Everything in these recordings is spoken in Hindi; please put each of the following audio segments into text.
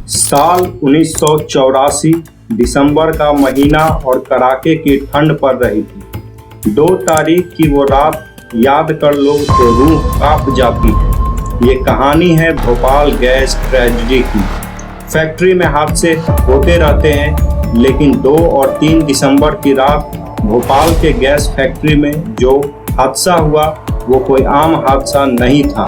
साल 1984 दिसंबर का महीना और कड़ाके की ठंड पड़ रही थी। 2 तारीख की वो रात याद कर लो तो रूह कांप जाती है। ये कहानी है भोपाल गैस ट्रेजेडी की। फैक्ट्री में हादसे होते रहते हैं, लेकिन 2 और 3 दिसंबर की रात भोपाल के गैस फैक्ट्री में जो हादसा हुआ वो कोई आम हादसा नहीं था।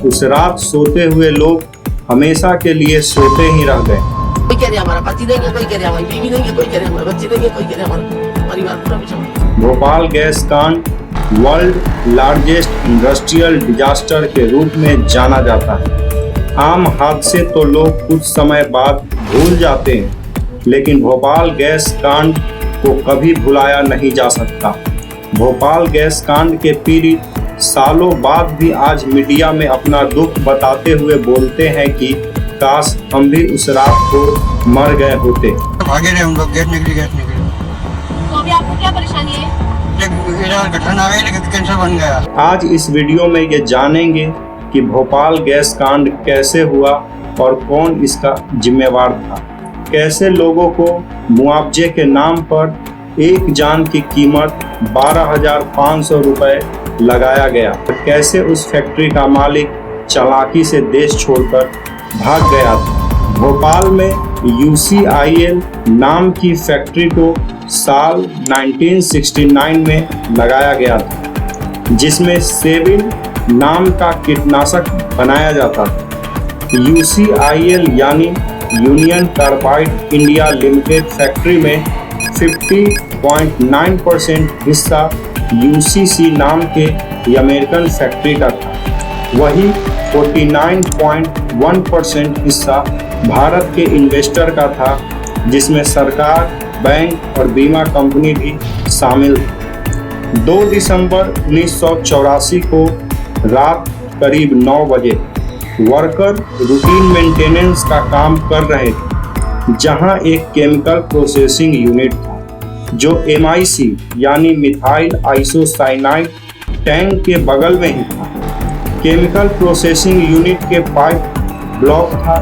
उस रात सोते हुए लोग हमेशा के लिए सोते ही रह गए। कोई कह रहा हमारा पति नहीं है, कोई कह रहा हमारी बीवी नहीं है, कोई कह रहा हमारे बच्चे नहीं है, कोई कह रहा हमारा परिवार पूरा बिछड़ा। भोपाल गैस कांड वर्ल्ड लार्जेस्ट इंडस्ट्रियल डिजास्टर के रूप में जाना जाता है। आम हादसे तो लोग कुछ समय बाद भूल जाते हैं, लेकिन भोपाल गैस कांड को कभी भुलाया नहीं जा सकता। भोपाल गैस कांड के पीड़ित सालों बाद भी आज मीडिया में अपना दुख बताते हुए बोलते हैं कि काश हम भी उस रात को मर गए होते। भागे रहे हम लोग, गैस निकली। तो अभी आपको क्या परेशानी है? घटना आ गई लेकिन कैंसर बन गया। आज इस वीडियो में ये जानेंगे कि भोपाल गैस कांड कैसे हुआ और कौन इसका जिम्मेवार था। कैसे लोगों को मुआवजे के नाम पर एक जान की कीमत 12,500 रुपए लगाया गया। कैसे उस फैक्ट्री का मालिक चालाकी से देश छोड़कर भाग गया था। भोपाल में UCIL नाम की फैक्ट्री को साल 1969 में लगाया गया था, जिसमें सेविन नाम का कीटनाशक बनाया जाता था। UCIL यानी union carbide India limited factory में 50.9% हिस्सा UCC नाम के अमेरिकन फैक्ट्री का था। वही 49.1% हिस्सा भारत के इन्वेस्टर का था, जिसमें सरकार, बैंक और बीमा कंपनी भी शामिल थी। 2 दिसंबर 1984 को रात करीब 9 बजे वर्कर रूटीन मेंटेनेंस का काम कर रहे थे, जहां एक केमिकल प्रोसेसिंग यूनिट था जो MIC यानी मिथाइल आइसोसाइनाइड टैंक के बगल में ही था। केमिकल प्रोसेसिंग यूनिट के पाइप ब्लॉक था,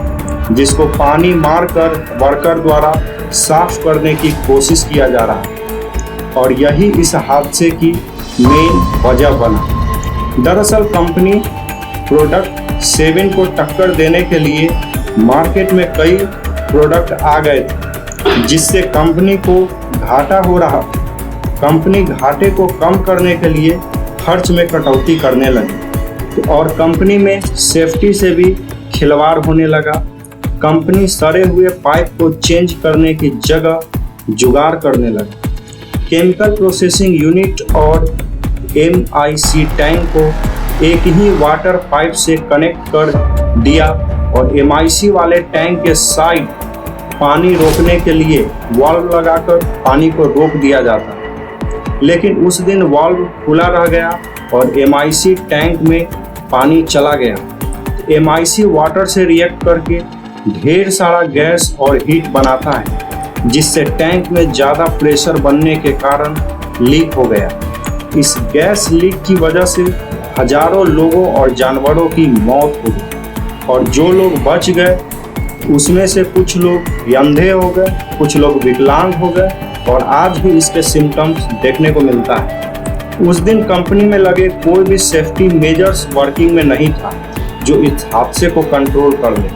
जिसको पानी मारकर वर्कर द्वारा साफ करने की कोशिश किया जा रहा है, और यही इस हादसे की मेन वजह बना। दरअसल कंपनी प्रोडक्ट 7 को टक्कर देने के लिए मार्केट में कई प्रोडक्ट आ गए थे, जिससे कंपनी को घाटा हो रहा। कंपनी घाटे को कम करने के लिए खर्च में कटौती करने लगी, और कंपनी में सेफ्टी से भी खिलवाड़ होने लगा। कंपनी सड़े हुए पाइप को चेंज करने की जगह जुगाड़ करने लगा। केमिकल प्रोसेसिंग यूनिट और MIC टैंक को एक ही वाटर पाइप से कनेक्ट कर दिया, और MIC वाले टैंक के साइड पानी रोकने के लिए वाल्व लगाकर पानी को रोक दिया जाता। लेकिन उस दिन वाल्व खुला रह गया और MIC टैंक में पानी चला गया। MIC वाटर से रिएक्ट करके ढेर सारा गैस और हीट बनाता है, जिससे टैंक में ज़्यादा प्रेशर बनने के कारण लीक हो गया। इस गैस लीक की वजह से हजारों लोगों और जानवरों की मौत हो गई, और जो लोग बच गए उसमें से कुछ लोग अंधे हो गए, कुछ लोग विकलांग हो गए, और आज भी इसके सिम्टम्स देखने को मिलता है। उस दिन कंपनी में लगे कोई भी सेफ्टी मेजर्स वर्किंग में नहीं था जो इस हादसे को कंट्रोल कर ले।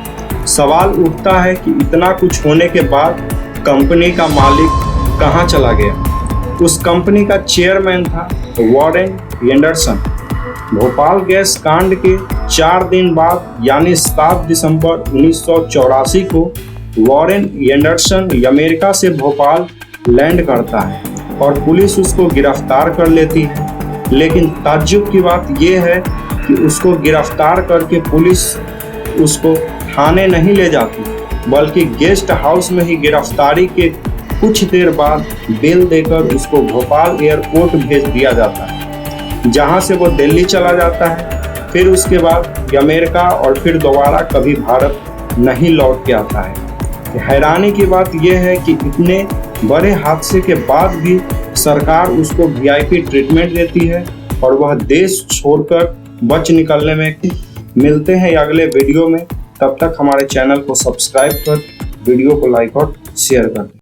सवाल उठता है कि इतना कुछ होने के बाद कंपनी का मालिक कहां चला गया। उस कंपनी का चेयरमैन था वॉरेन एंडरसन। भोपाल गैस कांड के 4 दिन बाद यानी 7 दिसंबर 1984 को वॉरेन एंडरसन अमेरिका से भोपाल लैंड करता है, और पुलिस उसको गिरफ्तार कर लेती है। लेकिन ताज्जुब की बात यह है कि उसको गिरफ्तार करके पुलिस उसको थाने नहीं ले जाती, बल्कि गेस्ट हाउस में ही गिरफ्तारी के कुछ देर बाद बेल देकर उसको भोपाल एयरपोर्ट भेज दिया जाता है, जहां से वो दिल्ली चला जाता है। फिर उसके बाद अमेरिका, और फिर दोबारा कभी भारत नहीं लौट के आता है। हैरानी की बात यह है कि इतने बड़े हादसे के बाद भी सरकार उसको VIP ट्रीटमेंट देती है, और वह देश छोड़कर बच निकलने में। मिलते हैं अगले वीडियो में, तब तक हमारे चैनल को सब्सक्राइब कर वीडियो को लाइक और शेयर कर दें।